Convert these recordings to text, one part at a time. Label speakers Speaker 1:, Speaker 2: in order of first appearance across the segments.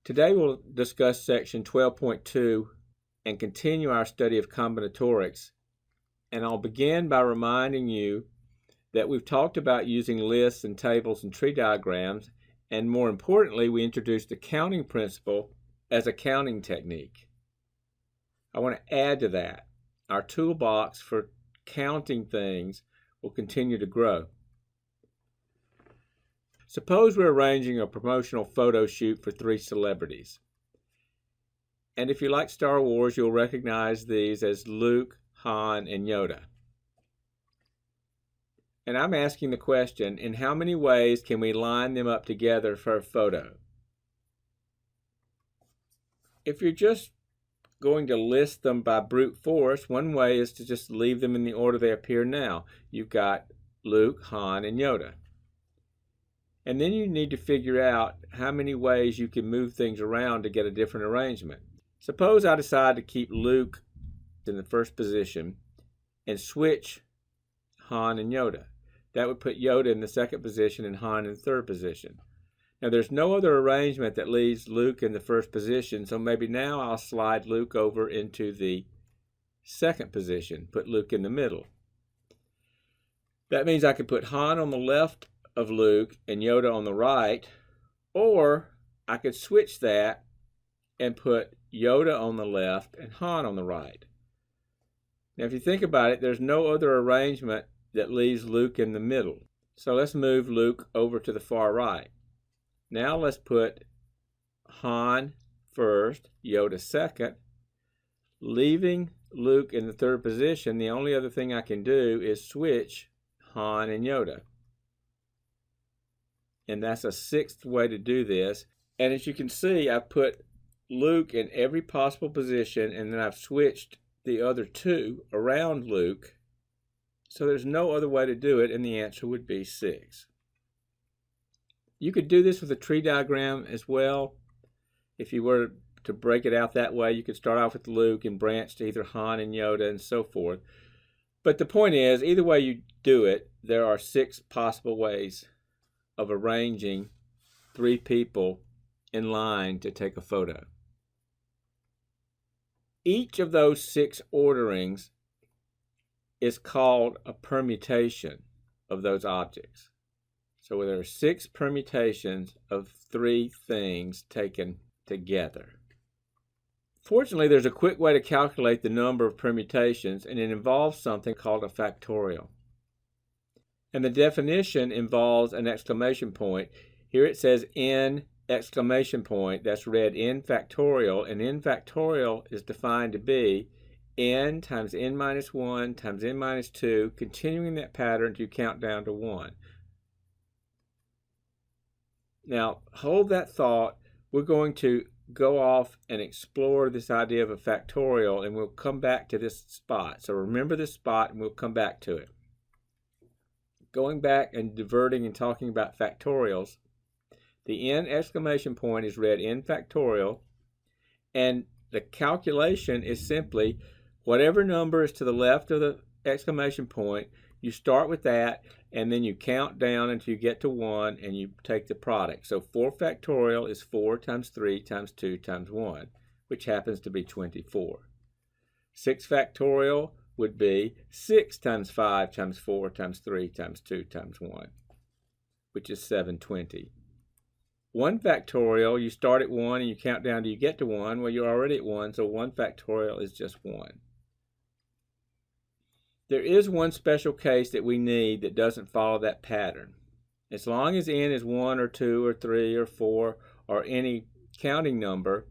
Speaker 1: Today we'll discuss section 12.2 and continue our study of combinatorics. And I'll begin by reminding you that we've talked about using lists and tables and tree diagrams, and more importantly, we introduced the counting principle as a counting technique. I want to add to that, our toolbox for counting things will continue to grow. Suppose we're arranging a promotional photo shoot for 3 celebrities. And if you like Star Wars, you'll recognize these as Luke, Han, and Yoda. And I'm asking the question, in how many ways can we line them up together for a photo? If you're just going to list them by brute force, one way is to just leave them in the order they appear now. You've got Luke, Han, and Yoda. And then you need to figure out how many ways you can move things around to get a different arrangement. Suppose I decide to keep Luke in the first position and switch Han and Yoda. That would put Yoda in the second position and Han in the third position. Now there's no other arrangement that leaves Luke in the first position, so maybe now I'll slide Luke over into the second position, put Luke in the middle. That means I could put Han on the left of Luke and Yoda on the right, or I could switch that and put Yoda on the left and Han on the right. Now if you think about it, there's no other arrangement that leaves Luke in the middle. So let's move Luke over to the far right. Now let's put Han first, Yoda second, leaving Luke in the third position. The only other thing I can do is switch Han and Yoda. And that's a 6th way to do this. And as you can see, I've put Luke in every possible position, and then I've switched the other 2 around Luke. So there's no other way to do it, and the answer would be 6. You could do this with a tree diagram as well. If you were to break it out that way, you could start off with Luke and branch to either Han and Yoda and so forth. But the point is, either way you do it, there are 6 possible ways of arranging 3 people in line to take a photo. Each of those 6 orderings is called a permutation of those objects. So there are 6 permutations of 3 things taken together. Fortunately, there's a quick way to calculate the number of permutations, and it involves something called a factorial. And the definition involves an exclamation point. Here it says n exclamation point. That's read n factorial, and n factorial is defined to be n times n minus 1 times n minus 2, continuing that pattern to count down to 1. Now, hold that thought. We're going to go off and explore this idea of a factorial, and we'll come back to this spot. So remember this spot, and we'll come back to it. Going back and diverting and talking about factorials, the n exclamation point is read n factorial, and the calculation is simply whatever number is to the left of the exclamation point, you start with that, and then you count down until you get to 1, and you take the product. So 4 factorial is 4 times 3 times 2 times 1, which happens to be 24. 6 factorial would be 6 times 5 times 4 times 3 times 2 times 1, which is 720. 1 factorial, you start at 1 and you count down till you get to 1. Well, you're already at 1, so 1 factorial is just 1. There is one special case that we need that doesn't follow that pattern. As long as n is 1 or 2 or 3 or 4 or any counting number,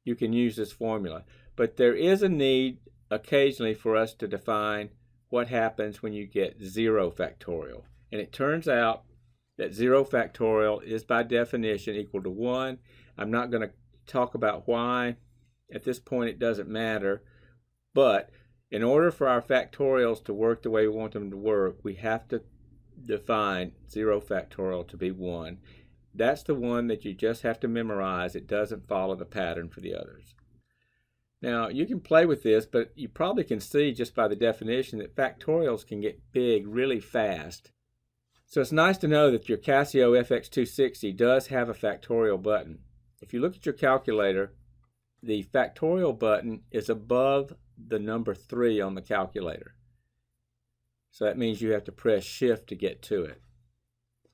Speaker 1: you can use this formula. But there is a need occasionally for us to define what happens when you get 0 factorial. And it turns out that 0 factorial is by definition equal to 1. I'm not going to talk about why. At this point it doesn't matter. But in order for our factorials to work the way we want them to work, we have to define 0 factorial to be 1. That's the one that you just have to memorize. It doesn't follow the pattern for the others. Now, you can play with this, but you probably can see just by the definition that factorials can get big really fast. So it's nice to know that your Casio FX260 does have a factorial button. if you look at your calculator, the factorial button is above the number 3 on the calculator. So that means you have to press Shift to get to it.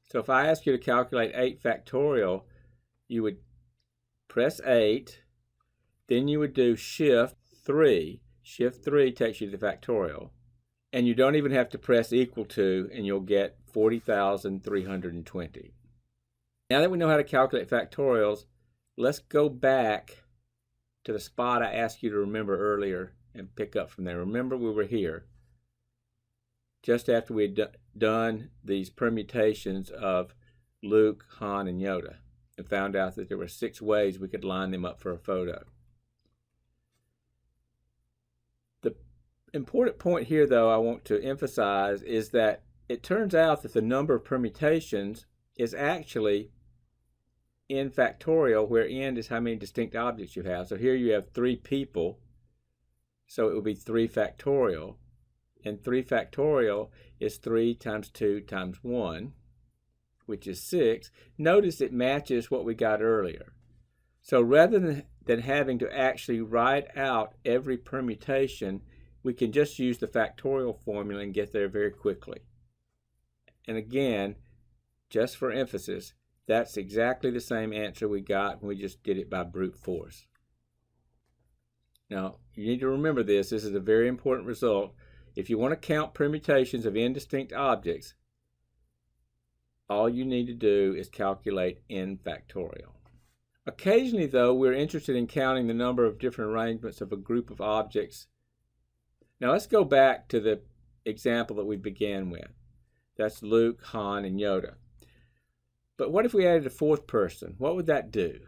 Speaker 1: So if I ask you to calculate 8 factorial, you would press 8, then you would do Shift 3. Shift 3 takes you to the factorial. And you don't even have to press equal to, and you'll get 40,320. Now that we know how to calculate factorials, let's go back to the spot I asked you to remember earlier and pick up from there. Remember, we were here just after we had done these permutations of Luke, Han, and Yoda, and found out that there were 6 ways we could line them up for a photo. The important point here, though, I want to emphasize is that it turns out that the number of permutations is actually n factorial, where n is how many distinct objects you have. So here you have 3 people, so it would be 3 factorial. And 3 factorial is 3 times 2 times 1, which is 6. Notice it matches what we got earlier. So rather than having to actually write out every permutation, we can just use the factorial formula and get there very quickly. And again, just for emphasis, that's exactly the same answer we got when we just did it by brute force. Now, you need to remember this. This is a very important result. If you want to count permutations of n distinct objects, all you need to do is calculate n factorial. Occasionally, though, we're interested in counting the number of different arrangements of a group of objects. Now, let's go back to the example that we began with. That's Luke, Han, and Yoda. But what if we added a 4th person? What would that do?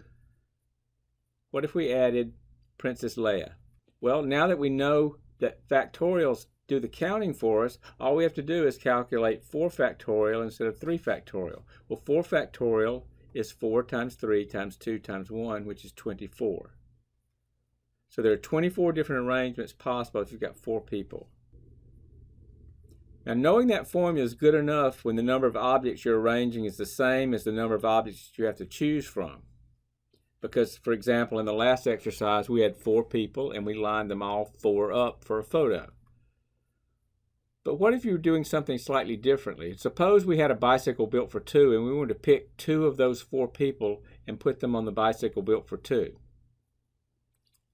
Speaker 1: What if we added Princess Leia? Well, now that we know that factorials do the counting for us, all we have to do is calculate 4 factorial instead of 3 factorial. Well, 4 factorial is 4 times 3 times 2 times 1, which is 24. So there are 24 different arrangements possible if you've got 4 people. Now, knowing that formula is good enough when the number of objects you're arranging is the same as the number of objects you have to choose from. Because, for example, in the last exercise, we had 4 people and we lined them all 4 up for a photo. But what if you were doing something slightly differently? Suppose we had a bicycle built for 2 and we wanted to pick 2 of those 4 people and put them on the bicycle built for 2.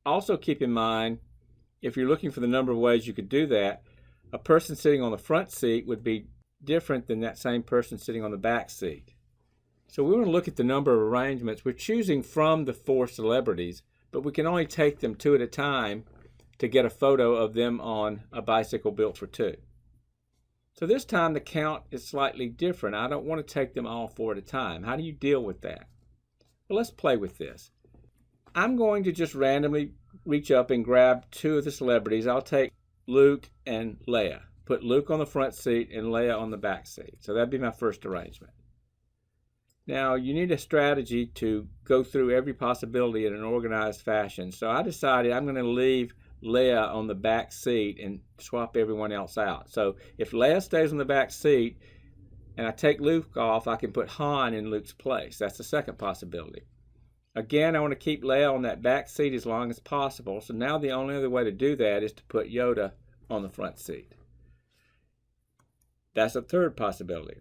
Speaker 1: Also keep in mind, if you're looking for the number of ways you could do that, a person sitting on the front seat would be different than that same person sitting on the back seat. So we want to look at the number of arrangements. We're choosing from the 4 celebrities, but we can only take them 2 at a time to get a photo of them on a bicycle built for 2. So this time the count is slightly different. I don't want to take them all 4 at a time. How do you deal with that? Well, let's play with this. I'm going to just randomly reach up and grab 2 of the celebrities. I'll take Luke and Leia. Put Luke on the front seat and Leia on the back seat. So that'd be my first arrangement. Now, you need a strategy to go through every possibility in an organized fashion. So I decided I'm going to leave Leia on the back seat and swap everyone else out. So if Leia stays on the back seat and I take Luke off, I can put Han in Luke's place. That's the second possibility. Again, I want to keep Leia on that back seat as long as possible. So now the only other way to do that is to put Yoda on the front seat. That's a third possibility.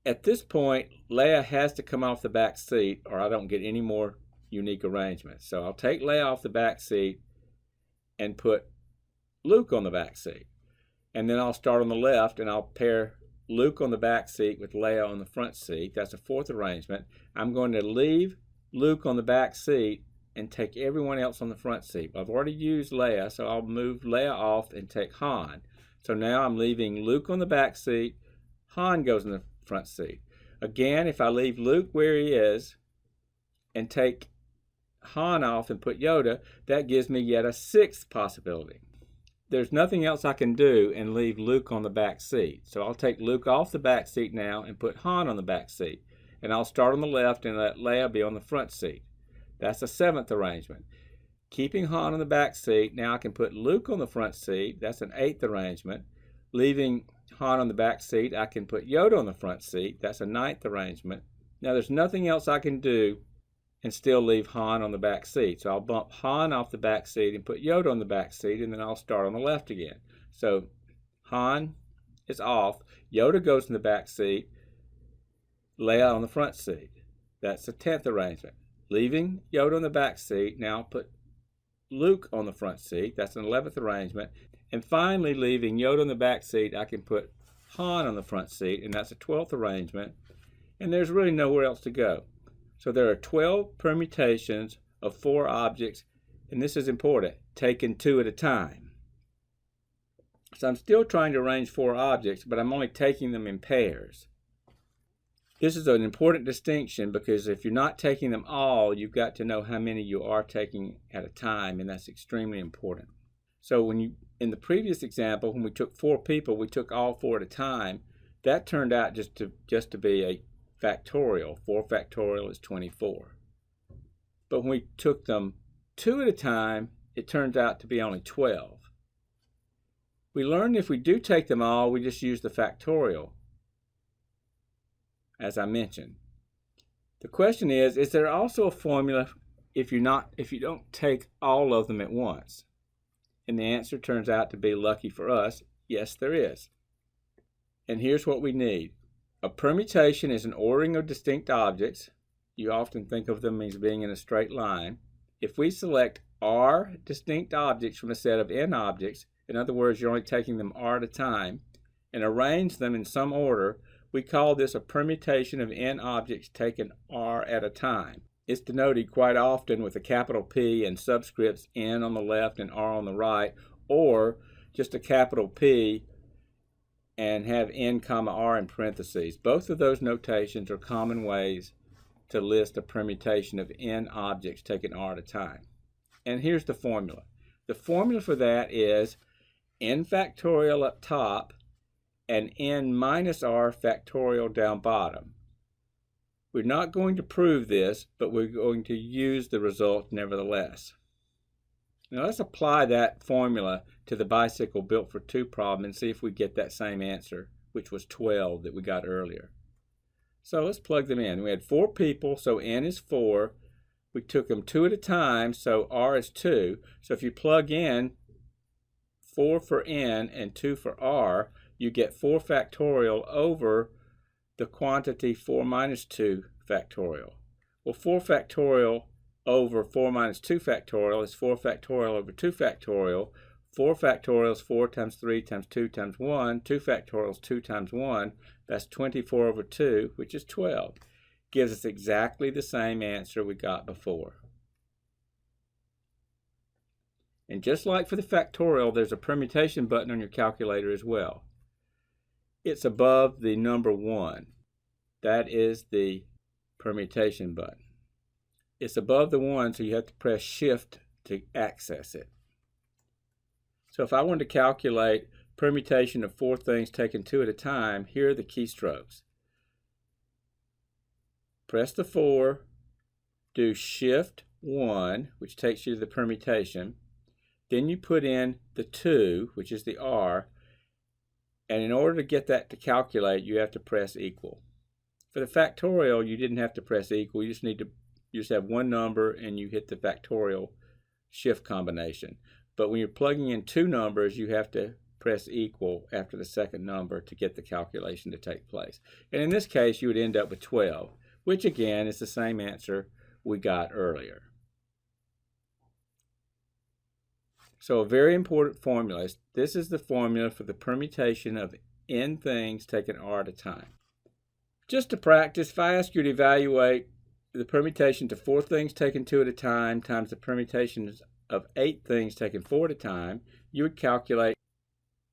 Speaker 1: At this point, Leia has to come off the back seat or I don't get any more unique arrangements. So I'll take Leia off the back seat and put Luke on the back seat. And then I'll start on the left and I'll pair Luke on the back seat with Leia on the front seat. That's a 4th arrangement. I'm going to leave Luke on the back seat and take everyone else on the front seat. I've already used Leia, so I'll move Leia off and take Han. So now I'm leaving Luke on the back seat. Han goes in the front seat. Again, if I leave Luke where he is and take Han off and put Yoda, that gives me yet a 6th possibility. There's nothing else I can do and leave Luke on the back seat. So I'll take Luke off the back seat now and put Han on the back seat. And I'll start on the left and let Leia be on the front seat. That's a 7th arrangement. Keeping Han on the back seat, now I can put Luke on the front seat. That's an 8th arrangement. Leaving Han on the back seat, I can put Yoda on the front seat. That's a 9th arrangement. Now there's nothing else I can do and still leave Han on the back seat. So I'll bump Han off the back seat and put Yoda on the back seat, and then I'll start on the left again. So Han is off, Yoda goes in the back seat, Leia on the front seat. That's the 10th arrangement. Leaving Yoda on the back seat, now put Luke on the front seat. That's an 11th arrangement. And finally, leaving Yoda on the back seat, I can put Han on the front seat, and that's a 12th arrangement. And there's really nowhere else to go. So there are 12 permutations of 4 objects, and this is important, taken 2 at a time. So I'm still trying to arrange 4 objects, but I'm only taking them in pairs. This is an important distinction because if you're not taking them all, you've got to know how many you are taking at a time, and that's extremely important. So in the previous example, when we took 4 people, we took all 4 at a time. That turned out just to be a factorial. 4 factorial is 24. But when we took them 2 at a time, it turns out to be only 12. We learned if we do take them all, we just use the factorial, as I mentioned. The question is there also a formula if you don't take all of them at once? And the answer turns out to be, lucky for us, yes, there is. And here's what we need. A permutation is an ordering of distinct objects. You often think of them as being in a straight line. If we select R distinct objects from a set of N objects, in other words, you're only taking them R at a time, and arrange them in some order, we call this a permutation of N objects taken R at a time. It's denoted quite often with a capital P and subscripts N on the left and R on the right, or just a capital P and have N comma R in parentheses. Both of those notations are common ways to list a permutation of N objects taken R at a time. And here's the formula. The formula for that is N factorial up top and N minus R factorial down bottom. We're not going to prove this, but we're going to use the result nevertheless. Now let's apply that formula to the bicycle built for 2 problem and see if we get that same answer, which was 12 that we got earlier. So let's plug them in. We had 4 people, so N is 4. We took them 2 at a time, so R is 2. So if you plug in 4 for N and 2 for R, you get 4 factorial over the quantity 4 minus 2 factorial. Well, 4 factorial over 4 minus 2 factorial is 4 factorial over 2 factorial. 4 factorial is 4 times 3 times 2 times 1. 2 factorial is 2 times 1. That's 24 over 2, which is 12. Gives us exactly the same answer we got before. And just like for the factorial, there's a permutation button on your calculator as well. It's above the number 1. That is the permutation button. It's above the 1, so you have to press Shift to access it. So if I wanted to calculate permutation of 4 things taken 2 at a time, here are the keystrokes. Press the 4, do Shift 1, which takes you to the permutation. Then you put in the 2, which is the R, and in order to get that to calculate, you have to press equal. For the factorial, you didn't have to press equal. You just have one number and you hit the factorial shift combination. But when you're plugging in 2 numbers, you have to press equal after the second number to get the calculation to take place. And in this case, you would end up with 12, which again is the same answer we got earlier. So a very important formula. This is the formula for the permutation of N things taken R at a time. Just to practice, if I ask you to evaluate the permutation to 4 things taken 2 at a time times the permutations of 8 things taken 4 at a time, you would calculate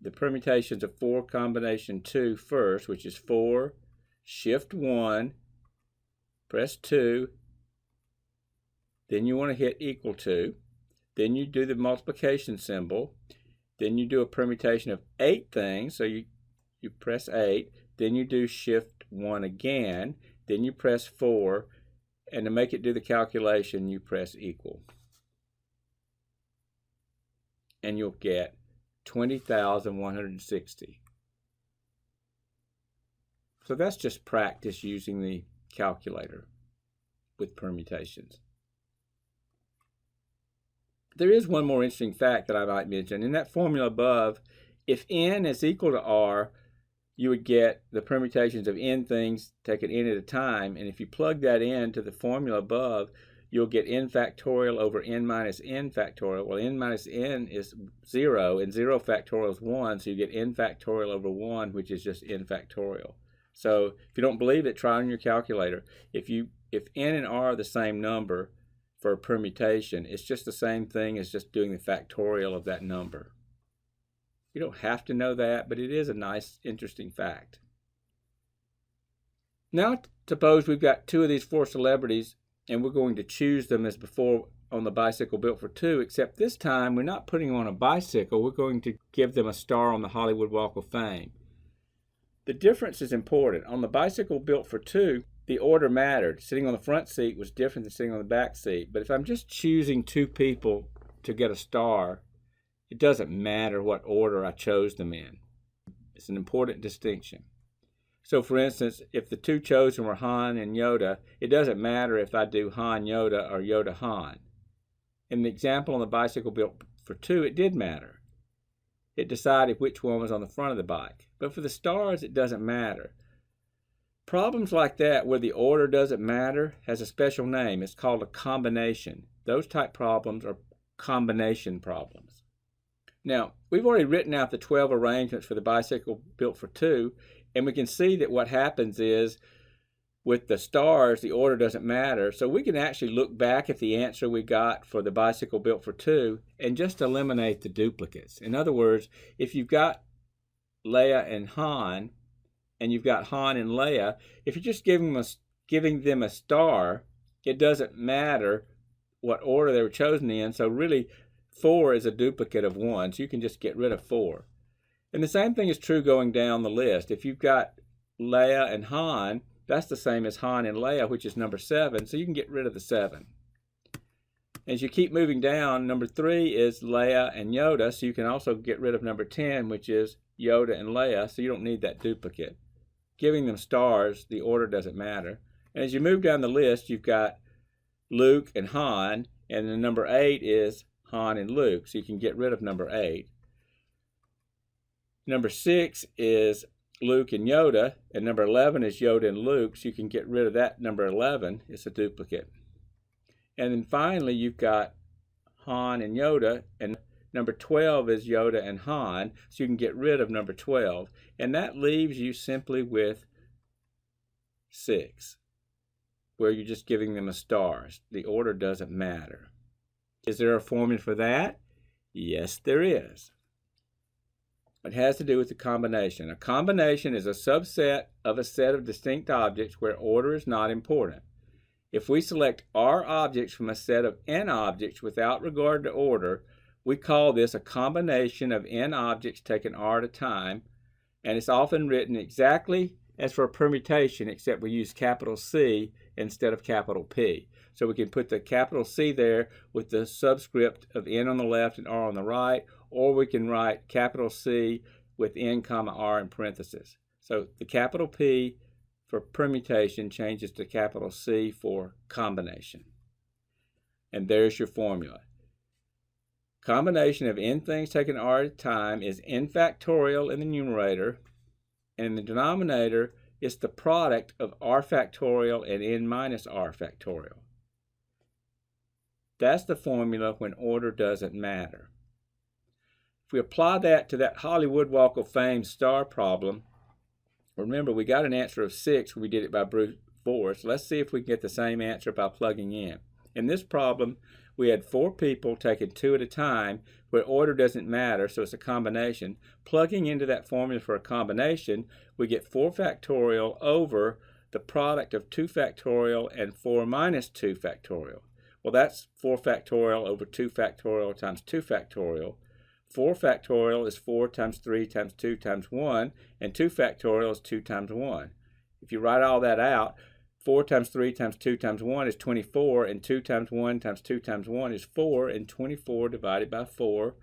Speaker 1: the permutations of 4 combination 2 first, which is 4, shift 1, press 2, then you want to hit equal to. Then you do the multiplication symbol. Then you do a permutation of 8 things. So you press 8. Then you do shift 1 again. Then you press 4. And to make it do the calculation, you press equal. And you'll get 20,160. So that's just practice using the calculator. with permutations. There is one more interesting fact that I might mention. In that formula above, if n is equal to r, you would get the permutations of n things taken n at a time. And if you plug that into the formula above, you'll get n factorial over n minus n factorial. Well, n minus n is 0, and 0 factorial is 1, so you get n factorial over 1, which is just n factorial. So if you don't believe it, try on your calculator. If n and r are the same number for a permutation, it's just the same thing as just doing the factorial of that number. You don't have to know that, but it is a nice, interesting fact. Now, suppose we've got 2 of these 4 celebrities, and we're going to choose them as before on the bicycle built for 2, except this time we're not putting them on a bicycle. We're going to give them a star on the Hollywood Walk of Fame. The difference is important. On the bicycle built for 2, the order mattered. Sitting on the front seat was different than sitting on the back seat. But if I'm just choosing 2 people to get a star, it doesn't matter what order I chose them in. It's an important distinction. So for instance, if the 2 chosen were Han and Yoda, it doesn't matter if I do Han Yoda or Yoda Han. In the example on the bicycle built for 2, it did matter. It decided which one was on the front of the bike. But for the stars, it doesn't matter. Problems like that, where the order doesn't matter, has a special name. It's called a combination. Those type problems are combination problems. Now, we've already written out the 12 arrangements for the bicycle built for 2, and we can see that what happens is, with the stars, the order doesn't matter. So we can actually look back at the answer we got for the bicycle built for 2 and just eliminate the duplicates. In other words, if you've got Leia and Han, and you've got Han and Leia, if you're just giving them a star, it doesn't matter what order they were chosen in. So really, 4 is a duplicate of 1, so you can just get rid of 4. And the same thing is true going down the list. If you've got Leia and Han, that's the same as Han and Leia, which is number 7, so you can get rid of the 7. As you keep moving down, number 3 is Leia and Yoda, so you can also get rid of number 10, which is Yoda and Leia, so you don't need that duplicate. Giving them stars, the order doesn't matter. And as you move down the list, you've got Luke and Han, and then number 8 is Han and Luke, so you can get rid of number 8. Number 6 is Luke and Yoda, and number 11 is Yoda and Luke, so you can get rid of that number 11. It's a duplicate. And then finally, you've got Han and Yoda, and number 12 is Yoda and Han, so you can get rid of number 12. And that leaves you simply with 6, where you're just giving them a star. The order doesn't matter. Is there a formula for that? Yes, there is. It has to do with the combination. A combination is a subset of a set of distinct objects where order is not important. If we select R objects from a set of N objects without regard to order, we call this a combination of N objects taken R at a time, and it's often written exactly as for a permutation, except we use capital C instead of capital P. So we can put the capital C there with the subscript of N on the left and R on the right, or we can write capital C with N comma R in parentheses. So the capital P for permutation changes to capital C for combination. And there's your formula. Combination of N things taken R at a time is N factorial in the numerator, and in the denominator is the product of R factorial and N minus R factorial. That's the formula when order doesn't matter. If we apply that to that Hollywood Walk of Fame star problem, remember we got an answer of 6 when we did it by brute force. Let's see if we can get the same answer by plugging in. In this problem, we had 4 people taken 2 at a time where order doesn't matter, so it's a combination. Plugging into that formula for a combination, we get 4 factorial over the product of 2 factorial and 4 minus 2 factorial. Well, that's 4 factorial over 2 factorial times 2 factorial. 4 factorial is 4 times 3 times 2 times 1, and 2 factorial is 2 times 1. If you write all that out, 4 times 3 times 2 times 1 is 24, and 2 times 1 times 2 times 1 is 4, and 24 divided by 4,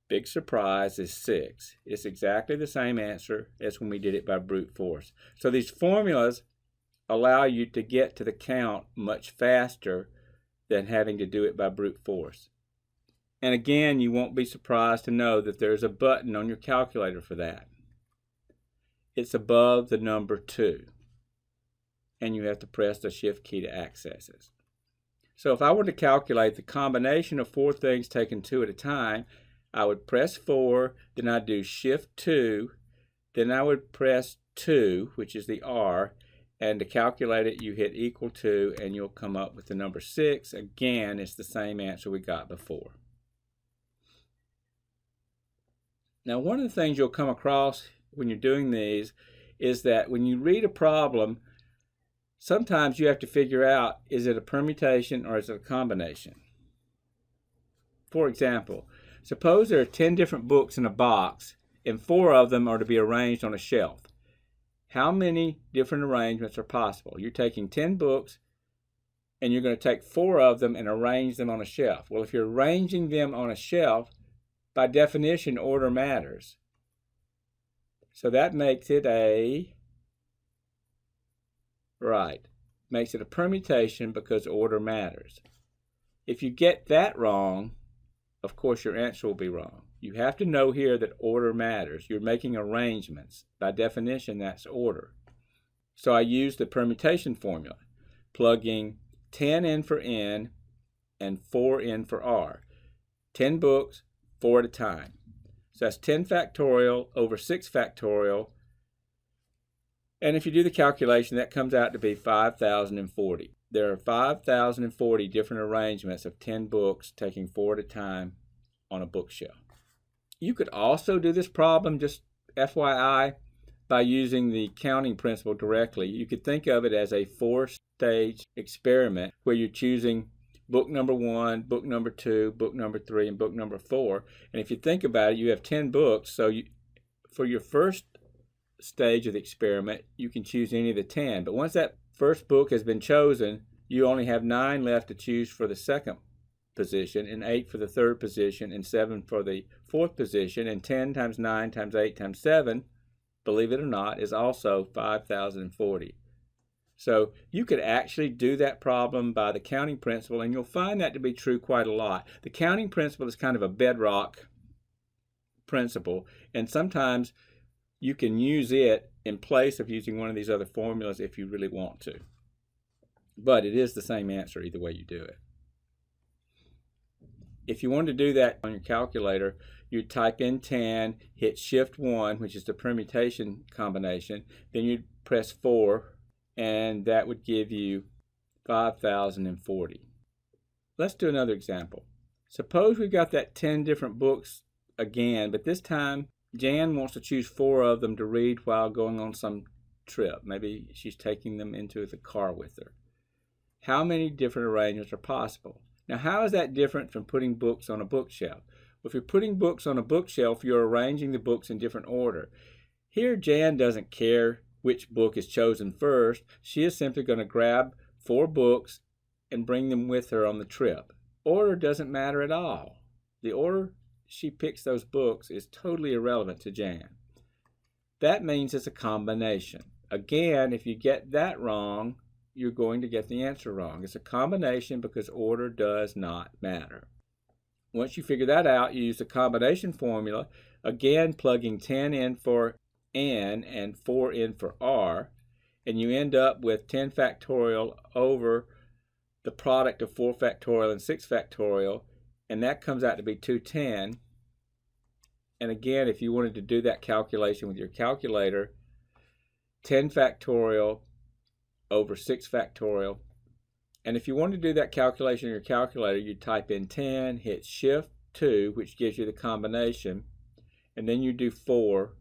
Speaker 1: big surprise, is 6. It's exactly the same answer as when we did it by brute force. So these formulas allow you to get to the count much faster than having to do it by brute force. And again, you won't be surprised to know that there's a button on your calculator for that. It's above the number 2. And you have to press the shift key to access it. So if I were to calculate the combination of 4 things taken 2 at a time, I would press 4, then I'd do shift 2, then I would press 2, which is the R, and to calculate it, you hit equal to, and you'll come up with the number 6. Again, it's the same answer we got before. Now, one of the things you'll come across when you're doing these is that when you read a problem, sometimes you have to figure out, is it a permutation or is it a combination? For example, suppose there are 10 different books in a box and 4 of them are to be arranged on a shelf. How many different arrangements are possible? You're taking 10 books and you're going to take 4 of them and arrange them on a shelf. Well, if you're arranging them on a shelf, by definition, order matters. So that makes it makes it a permutation because order matters. If you get that wrong, of course your answer will be wrong. You have to know here that order matters. You're making arrangements. By definition, that's order. So I use the permutation formula, plugging 10 in for N and 4 in for R. 10 books, 4 at a time. So that's 10 factorial over 6 factorial. And if you do the calculation, that comes out to be 5,040. There are 5,040 different arrangements of 10 books taking 4 at a time on a bookshelf. You could also do this problem, just FYI, by using the counting principle directly. You could think of it as a 4-stage experiment where you're choosing book number 1, book number 2, book number 3, and book number 4. And if you think about it, you have 10 books. So for your first stage of the experiment, you can choose any of the 10. But once that first book has been chosen, you only have 9 left to choose for the second position, and 8 for the third position, and 7 for the fourth position. And 10 times 9 times 8 times 7, believe it or not, is also 5,040. So you could actually do that problem by the counting principle, and you'll find that to be true quite a lot. The counting principle is kind of a bedrock principle, and sometimes you can use it in place of using one of these other formulas if you really want to. But it is the same answer either way you do it. If you want to do that on your calculator, you type in 10, hit shift 1, which is the permutation combination, then you'd press 4, and that would give you 5,040. Let's do another example. Suppose we've got that 10 different books again, but this time Jan wants to choose 4 of them to read while going on some trip. Maybe she's taking them into the car with her. How many different arrangements are possible? Now, how is that different from putting books on a bookshelf? Well, if you're putting books on a bookshelf, you're arranging the books in different order. Here, Jan doesn't care which book is chosen first. She is simply going to grab 4 books and bring them with her on the trip. Order doesn't matter at all. The order she picks those books is totally irrelevant to Jan. That means it's a combination. Again, if you get that wrong, you're going to get the answer wrong. It's a combination because order does not matter. Once you figure that out, you use the combination formula, again plugging 10 in for N and 4 in for R, and you end up with 10 factorial over the product of 4 factorial and 6 factorial, and that comes out to be 210. And again, if you wanted to do that calculation with your calculator, 10 factorial over 6 factorial. And if you want to do that calculation in your calculator, you type in 10, hit shift 2, which gives you the combination, and then you do 4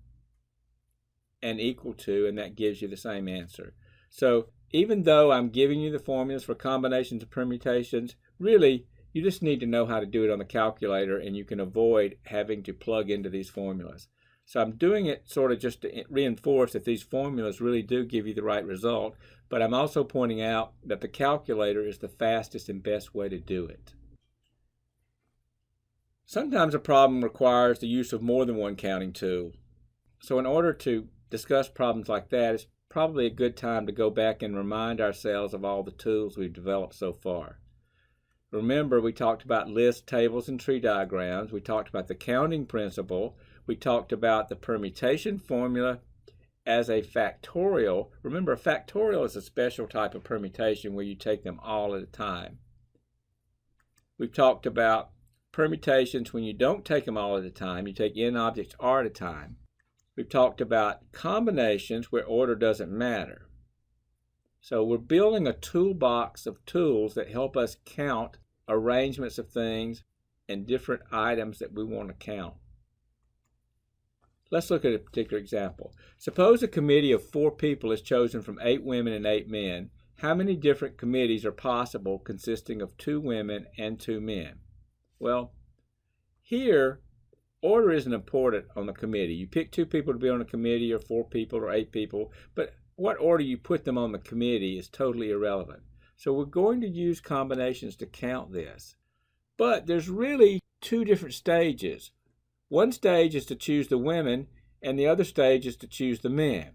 Speaker 1: and equal to, and that gives you the same answer. So even though I'm giving you the formulas for combinations and permutations, really you just need to know how to do it on the calculator, and you can avoid having to plug into these formulas. So I'm doing it sort of just to reinforce that these formulas really do give you the right result, but I'm also pointing out that the calculator is the fastest and best way to do it. Sometimes a problem requires the use of more than one counting tool. So in order to discuss problems like that, it's probably a good time to go back and remind ourselves of all the tools we've developed so far. Remember, we talked about lists, tables, and tree diagrams. We talked about the counting principle. We talked about the permutation formula as a factorial. Remember, a factorial is a special type of permutation where you take them all at a time. We've talked about permutations when you don't take them all at a time. You take n objects r at a time. We've talked about combinations where order doesn't matter. So we're building a toolbox of tools that help us count arrangements of things and different items that we want to count. Let's look at a particular example. Suppose a committee of 4 people is chosen from 8 women and 8 men. How many different committees are possible consisting of 2 women and 2 men? Well, here, order isn't important on the committee. You pick 2 people to be on a committee, or 4 people, or 8 people, but what order you put them on the committee is totally irrelevant. So we're going to use combinations to count this. But there's really 2 different stages. One stage is to choose the women, and the other stage is to choose the men.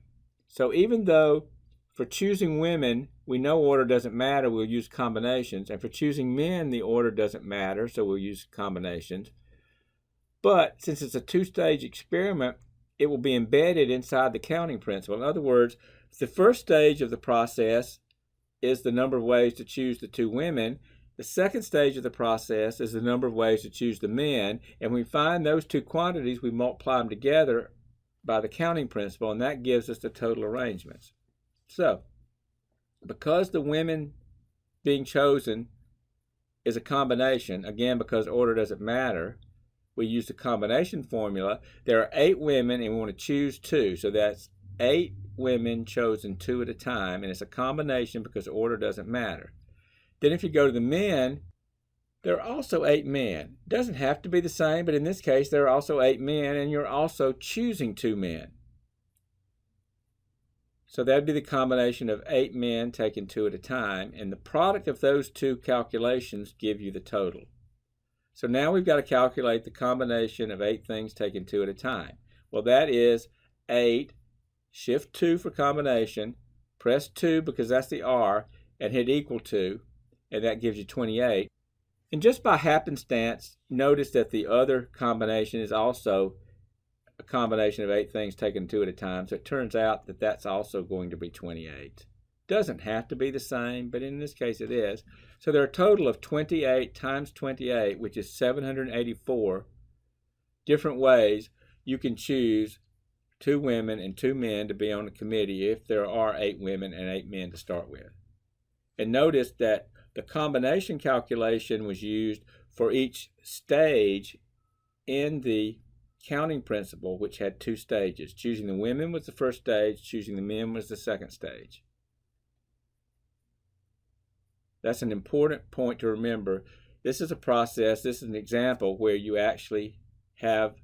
Speaker 1: So even though for choosing women, we know order doesn't matter, we'll use combinations. And for choosing men, the order doesn't matter, so we'll use combinations. But since it's a 2-stage experiment, it will be embedded inside the counting principle. In other words, the first stage of the process is the number of ways to choose the 2 women. The second stage of the process is the number of ways to choose the men. And when we find those 2 quantities, we multiply them together by the counting principle, and that gives us the total arrangements. So, because the women being chosen is a combination, again, because order doesn't matter, we use the combination formula. There are 8 women, and we want to choose 2. So that's 8 women chosen 2 at a time, and it's a combination because order doesn't matter. Then if you go to the men, there are also 8 men. It doesn't have to be the same, but in this case, there are also 8 men, and you're also choosing 2 men. So that would be the combination of 8 men taken 2 at a time, and the product of those 2 calculations give you the total. So now we've got to calculate the combination of 8 things taken 2 at a time. Well, that is 8, shift 2 for combination, press 2 because that's the R, and hit equal to, and that gives you 28. And just by happenstance, notice that the other combination is also a combination of 8 things taken 2 at a time. So it turns out that that's also going to be 28. Doesn't have to be the same, but in this case it is. So there are a total of 28 times 28, which is 784 different ways you can choose 2 women and 2 men to be on a committee if there are 8 women and 8 men to start with. And notice that the combination calculation was used for each stage in the counting principle, which had 2 stages. Choosing the women was the first stage, choosing the men was the second stage. That's an important point to remember. This is a process, this is an example where you actually have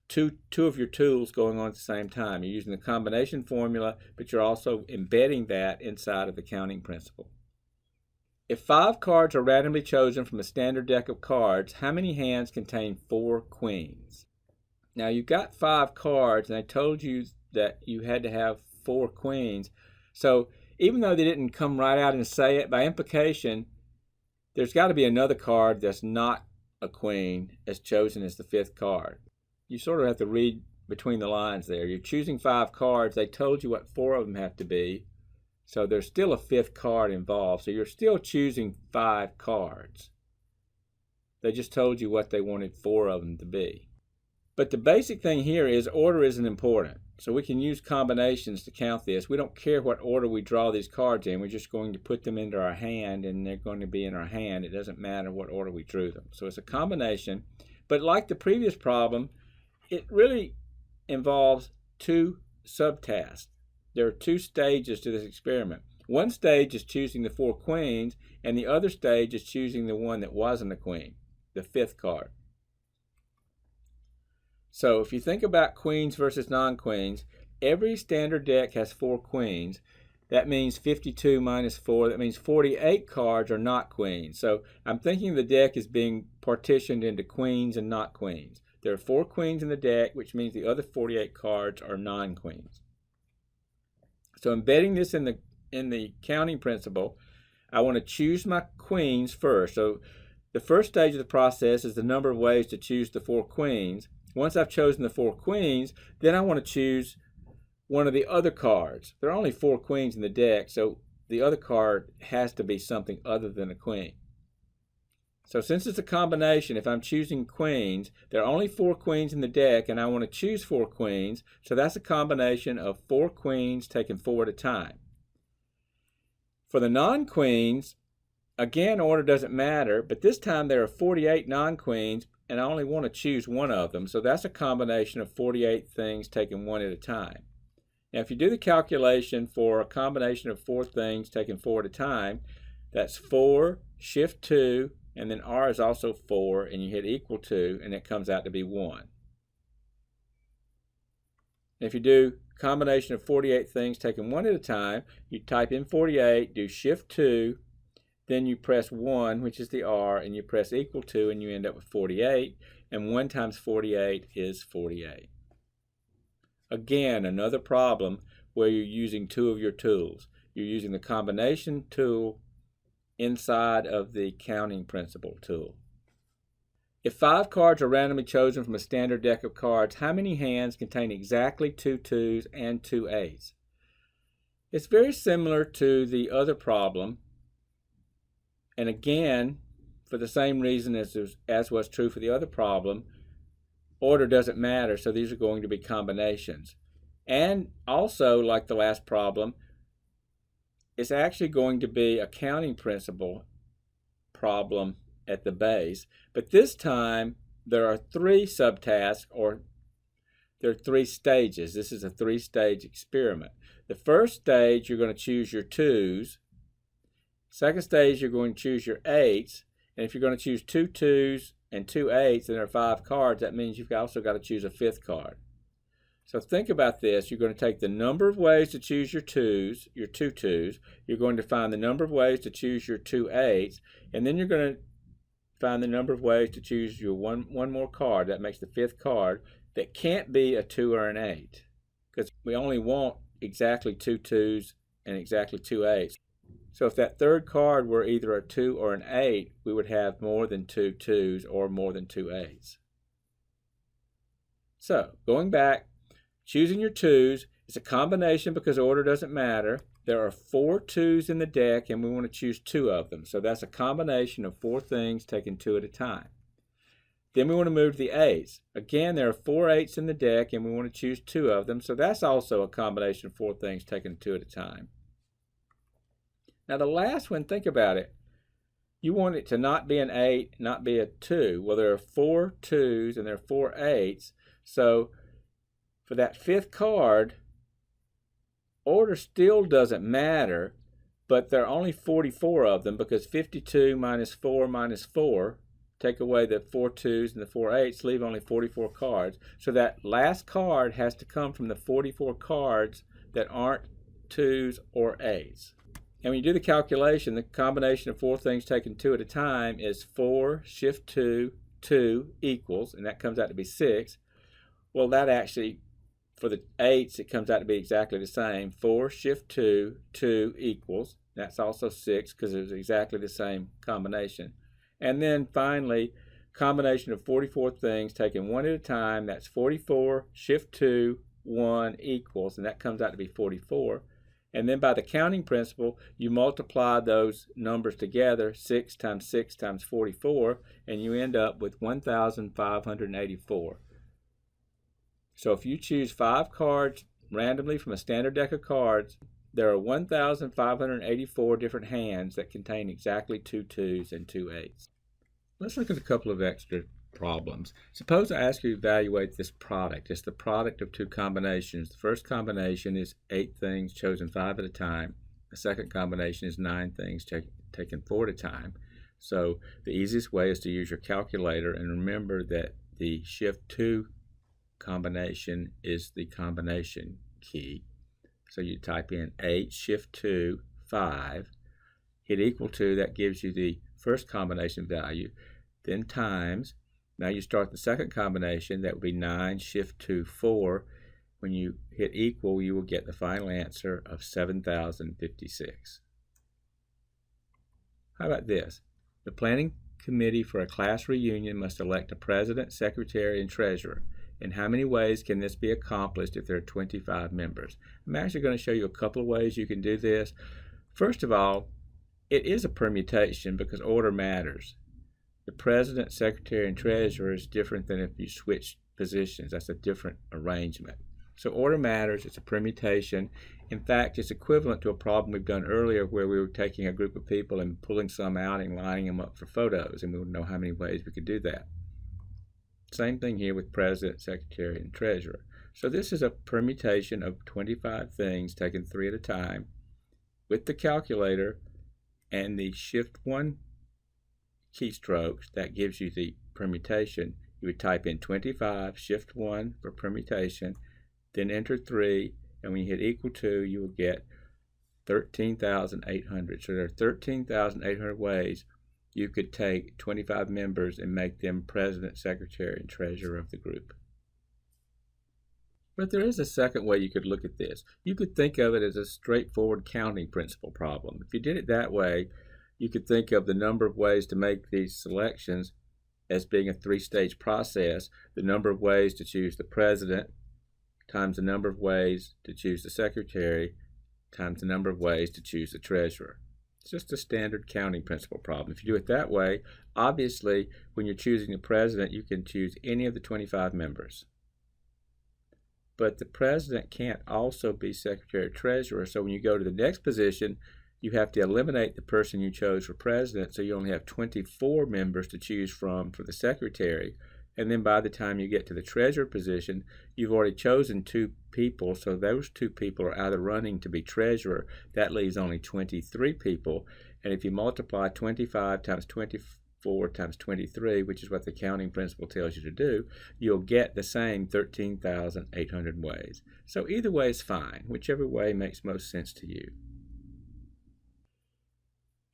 Speaker 1: two of your tools going on at the same time. You're using the combination formula, but you're also embedding that inside of the counting principle. If 5 cards are randomly chosen from a standard deck of cards, how many hands contain 4 queens? Now you've got 5 cards, and I told you that you had to have 4 queens. So even though they didn't come right out and say it, by implication, there's got to be another card that's not a queen as chosen as the 5th card. You sort of have to read between the lines there. You're choosing 5 cards. They told you what 4 of them have to be. So there's still a 5th card involved. So you're still choosing 5 cards. They just told you what they wanted 4 of them to be. But the basic thing here is order isn't important. So we can use combinations to count this. We don't care what order we draw these cards in. We're just going to put them into our hand, and they're going to be in our hand. It doesn't matter what order we drew them. So it's a combination. But like the previous problem, it really involves 2 subtasks. There are 2 stages to this experiment. One stage is choosing the 4 queens, and the other stage is choosing the one that wasn't a queen, the 5th card. So if you think about queens versus non-queens, every standard deck has 4 queens. That means 52 minus 4. That means 48 cards are not queens. So I'm thinking the deck is being partitioned into queens and not queens. There are 4 queens in the deck, which means the other 48 cards are non-queens. So embedding this in the counting principle, I want to choose my queens first. So the first stage of the process is the number of ways to choose the 4 queens. Once I've chosen the 4 queens, then I want to choose one of the other cards. There are only 4 queens in the deck, so the other card has to be something other than a queen. So since it's a combination, if I'm choosing queens, there are only 4 queens in the deck, and I want to choose 4 queens, so that's a combination of 4 queens taken 4 at a time. For the non-queens, again, order doesn't matter, but this time there are 48 non-queens, and I only want to choose one of them, so that's a combination of 48 things taken 1 at a time. Now, if you do the calculation for a combination of 4 things taken 4 at a time, that's 4, shift 2, and then R is also 4, and you hit equal to, and it comes out to be 1. If you do combination of 48 things taken 1 at a time, you type in 48, do shift 2, then you press 1, which is the R, and you press equal to, and you end up with 48, and 1 times 48 is 48. Again, another problem where you're using 2 of your tools. You're using the combination tool inside of the counting principle tool. If 5 cards are randomly chosen from a standard deck of cards, how many hands contain exactly 2 2s and 2 8s? It's very similar to the other problem, and again, for the same reason as was true for the other problem, order doesn't matter, so these are going to be combinations. And also, like the last problem, it's actually going to be a counting principle problem at the base, but this time there are 3 subtasks, or there are 3 stages. This is a 3-stage experiment. The first stage, you're going to choose your 2s. Second stage, you're going to choose your 8s, and if you're going to choose 2 2s and 2 8s, and there are 5 cards, that means you've also got to choose a 5th card. So think about this. You're going to take the number of ways to choose your 2s, your 2 2s. You're going to find the number of ways to choose your 2 8s, and then you're going to find the number of ways to choose your one more card. That makes the 5th card that can't be a 2 or an 8, because we only want exactly 2 2s and exactly 2 8s. So if that 3rd card were either a 2 or an 8, we would have more than 2 2s or more than 2 8s. So going back, choosing your 2s, it's a combination because order doesn't matter. There are 4 2s in the deck, and we want to choose 2 of them. So that's a combination of 4 things taken 2 at a time. Then we want to move to the 8s. Again, there are 4 8s in the deck, and we want to choose 2 of them. So that's also a combination of 4 things taken 2 at a time. Now the last one, think about it. You want it to not be an 8, not be a 2. Well, there are 4 2s and there are 4 8s. So for that 5th card, order still doesn't matter, but there are only 44 of them, because 52 minus 4, take away the 4 2s and the 4 8s, leave only 44 cards. So that last card has to come from the 44 cards that aren't 2s or 8s. And when you do the calculation, the combination of 4 things taken 2 at a time is 4, shift 2, 2 equals, and that comes out to be 6. Well, that actually, for the 8s, it comes out to be exactly the same. 4, shift 2, 2 equals. That's also 6 because it was exactly the same combination. And then finally, combination of 44 things taken 1 at a time. That's 44, shift 2, 1 equals, and that comes out to be 44. And then by the counting principle, you multiply those numbers together, 6 times 6 times 44, and you end up with 1,584. So if you choose 5 cards randomly from a standard deck of cards, there are 1,584 different hands that contain exactly 2 2s and 2 8s. Let's look at a couple of extra problems. Suppose I ask you to evaluate this product. It's the product of 2 combinations. The first combination is 8 things chosen 5 at a time. The second combination is 9 things taken 4 at a time. So the easiest way is to use your calculator, and remember that the shift 2 combination is the combination key. So you type in 8, shift 2, 5, hit equal to, that gives you the first combination value, then times. Now you start the second combination, that would be 9, shift 2, 4. when you hit equal, you will get the final answer of 7,056. How about this? The planning committee for a class reunion must elect a president, secretary, and treasurer. In how many ways can this be accomplished if there are 25 members? I'm actually going to show you a couple of ways you can do this. First of all, it is a permutation because order matters. The president, secretary, and treasurer is different than if you switch positions. That's a different arrangement. So order matters. It's a permutation. In fact, it's equivalent to a problem we've done earlier where we were taking a group of people and pulling some out and lining them up for photos, and we would know how many ways we could do that. Same thing here with president, secretary, and treasurer. So this is a permutation of 25 things taken 3 at a time with the calculator and the shift 1 keystrokes. That gives you the permutation. You would type in 25, shift 1 for permutation, then enter 3, and when you hit equal to, you will get 13,800. So there are 13,800 ways you could take 25 members and make them president, secretary, and treasurer of the group. But there is a second way you could look at this. You could think of it as a straightforward counting principle problem. If you did it that way, you could think of the number of ways to make these selections as being a 3-stage process. The number of ways to choose the president times the number of ways to choose the secretary times the number of ways to choose the treasurer. It's just a standard counting principle problem. If you do it that way, obviously, when you're choosing the president, you can choose any of the 25 members. But the president can't also be secretary or treasurer, so when you go to the next position, you have to eliminate the person you chose for president, so you only have 24 members to choose from for the secretary. And then by the time you get to the treasurer position, you've already chosen 2 people, so those 2 people are out of the running to be treasurer. That leaves only 23 people. And if you multiply 25 times 24 times 23, which is what the counting principle tells you to do, you'll get the same 13,800 ways. So either way is fine, whichever way makes most sense to you.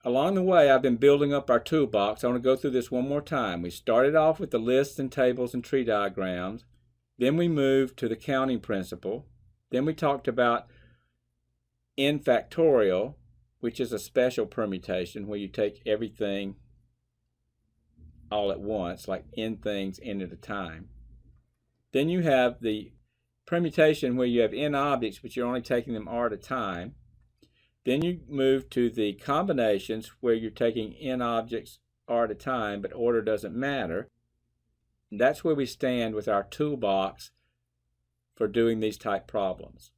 Speaker 1: Along the way, I've been building up our toolbox. I want to go through this one more time. We started off with the lists and tables and tree diagrams. Then we moved to the counting principle. Then we talked about n factorial, which is a special permutation where you take everything all at once, like n things n at a time. Then you have the permutation where you have n objects, but you're only taking them r at a time. Then you move to the combinations where you're taking n objects r at a time, but order doesn't matter. And that's where we stand with our toolbox for doing these type problems.